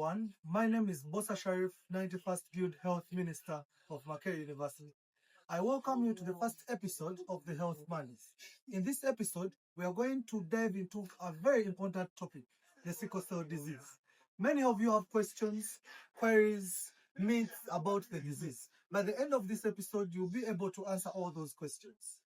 everyone. My name is Bosa Sharif, 91st Field Health Minister of Makerere University. I welcome you to the first episode of the Health Mondays. In this episode, we are going to dive into a very important topic, the sickle cell disease. Many of you have questions, queries, myths about the disease. By the end of this episode, you'll be able to answer all those questions.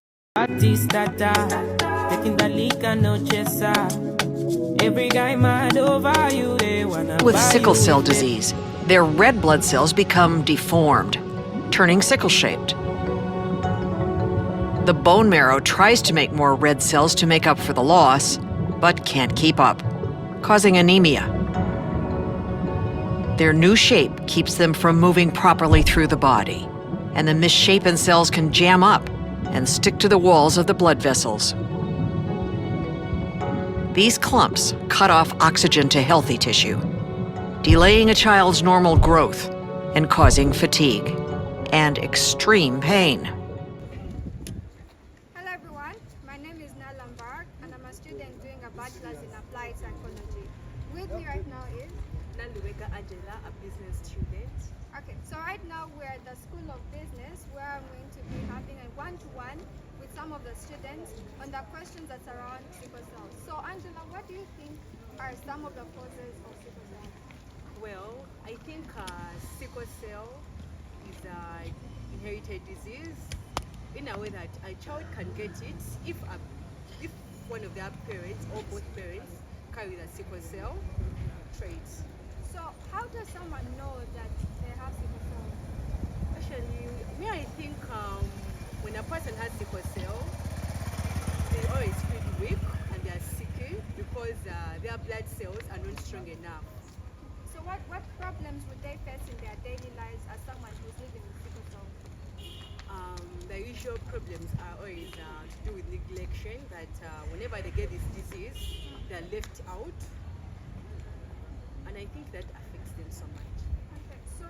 With sickle cell disease, their red blood cells become deformed, turning sickle-shaped. The bone marrow tries to make more red cells to make up for the loss, but can't keep up, causing anemia. Their new shape keeps them from moving properly through the body, and the misshapen cells can jam up and stick to the walls of the blood vessels. These clumps cut off oxygen to healthy tissue, delaying a child's normal growth and causing fatigue and extreme pain. Hello everyone, my name is Nala Mbark and I'm a student doing a bachelor's in applied psychology. With me right now is Naluwega Angela, a business student. Okay, so right now we're at the School of Business where I'm going to be having a one-to-one with some of the students on the questions that surround sickle cell. So Angela, what do you think are some of the causes of sickle cell? Well, I think sickle cell is an inherited disease in a way that a child can get it if one of their parents or both parents carry the sickle cell trait. So how does someone know that they have sickle cell? Actually, I think when a person has sickle cell, they always feel weak and they are sickly because their blood cells are not strong enough. So what problems would they face in their daily lives as someone who's living with sickle cell? The usual problems are always to do with neglection, that whenever they get this disease, they're left out. And I think that affects them so much. Okay, so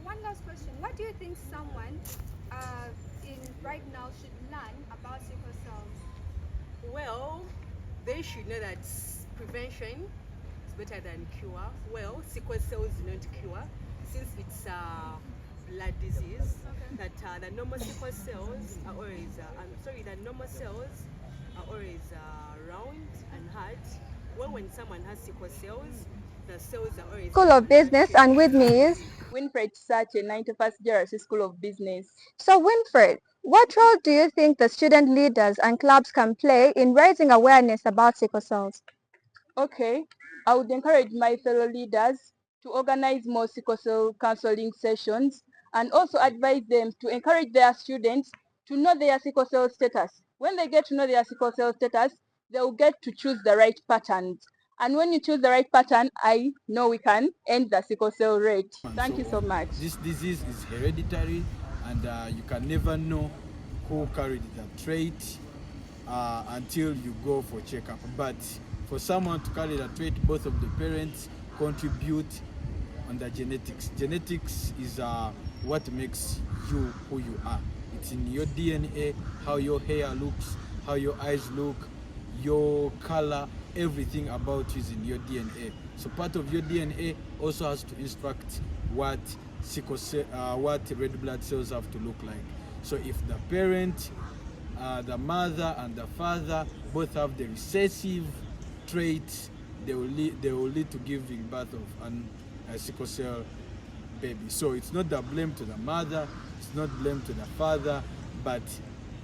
one last question. What do you think someone in right now should learn about sickle cell? Well, they should know that prevention is better than cure. Well, sickle cells do not cure since it's a blood disease. Okay. That the normal sickle cells are always, the normal cells are always round and hard. Well, when someone has sickle cells, the cells are always... School of Business, and with me is Winfred Sache, 91st GRC School of Business. So Winfred, what role do you think the student leaders and clubs can play in raising awareness about sickle cells? Okay, I would encourage my fellow leaders to organize more sickle cell counseling sessions and also advise them to encourage their students to know their sickle cell status. When they get to know their sickle cell status, they will get to choose the right patterns. And when you choose the right pattern, I know we can end the sickle cell rate. Thank you so much. This disease is hereditary, and you can never know who carried the trait until you go for checkup. But for someone to carry the trait, both of the parents contribute on the genetics. Genetics is what makes you who you are. It's in your DNA, how your hair looks, how your eyes look, your color, everything about you is in your DNA. So part of your DNA also has to instruct what sickle cell, what red blood cells have to look like. So if the parent, the mother and the father both have the recessive traits, they will lead to giving birth of a sickle cell baby. So it's not the blame to the mother, it's not blame to the father, but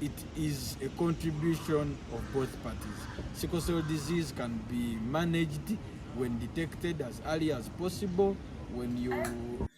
it is a contribution of both parties. Sickle cell disease can be managed when detected as early as possible. When you...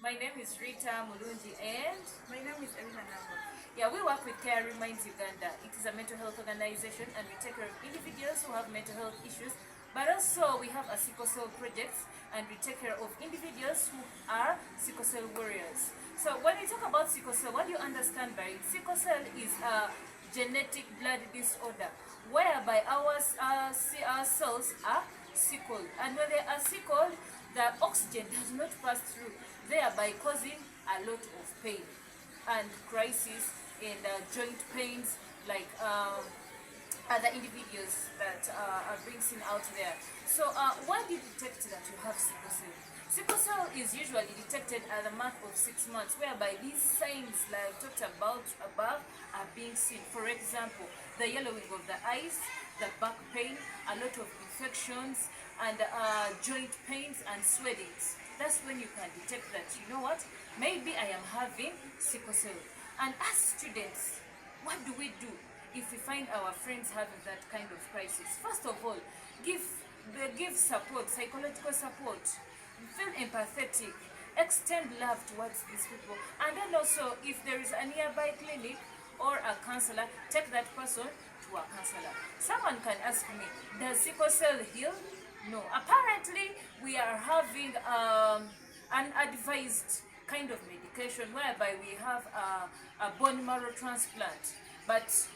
My name is Rita Mulunji and my name is Elina Nambo. Yeah, we work with Care Reminds Uganda. It is a mental health organization and we take care of individuals who have mental health issues, but also we have a sickle cell project and we take care of individuals who are sickle cell warriors. So when we talk about sickle cell, what do you understand by it? Sickle cell is a genetic blood disorder whereby our cells are sickled, and when they are sickled, the oxygen does not pass through, thereby causing a lot of pain and crisis in joint pains like other individuals that are being seen out there. So when do you detect that you have sickle cell? Sickle cell is usually detected at the mark of 6 months, whereby these signs like talked about above are being seen. For example, the yellowing of the eyes, the back pain, a lot of infections, and joint pains and swellings. That's when you can detect that, you know what, maybe I am having sickle cell. And as students, what do we do if we find our friends having that kind of crisis? First of all, give support, psychological support, feel empathetic, extend love towards these people, and then also if there is a nearby clinic or a counselor, take that person to a counselor. Someone can ask me, does sickle cell heal? No. Apparently, we are having an advised kind of medication whereby we have a bone marrow transplant, but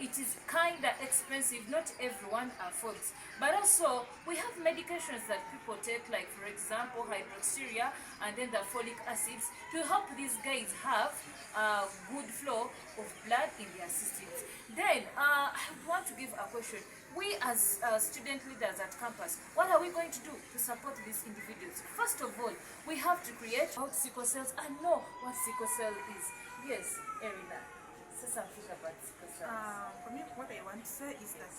it is kind of expensive, not everyone affords. But also, we have medications that people take, like for example, hydroxyurea and then the folic acids to help these guys have a good flow of blood in their systems. Then, I want to give a question. We as student leaders at campus, what are we going to do to support these individuals? First of all, we have to create about sickle cells and know what sickle cell is. Yes, Erina, say something about sickle cells. For me, what I want to say is that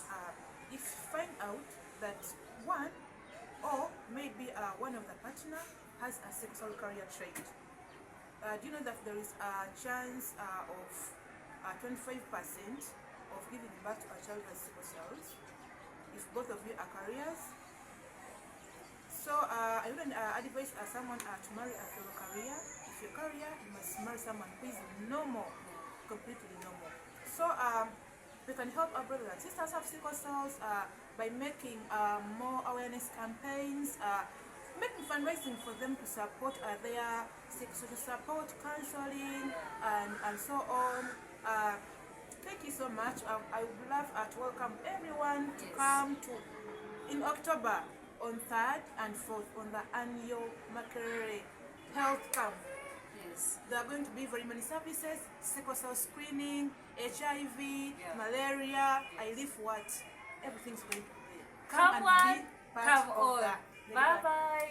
if you find out that one or maybe one of the partner has a sexual carrier trait, do you know that there is a chance of 25% of giving birth to a child with sickle cells if both of you are carriers? So I wouldn't advise someone to marry a fellow carrier. If you're carrier, you must marry someone who is normal, completely normal. So we can help our brothers and sisters have sickle cells by making more awareness campaigns, making fundraising for them to support their social support, counseling, and so on. Thank you so much. I would love to welcome everyone to come to in October on 3rd and 4th on the annual Makerere Health Camp. Yes. There are going to be very many services: sickle cell screening, HIV, malaria, I live what? Everything's going to be there. Come and on, be part come of on. that. Bye bye.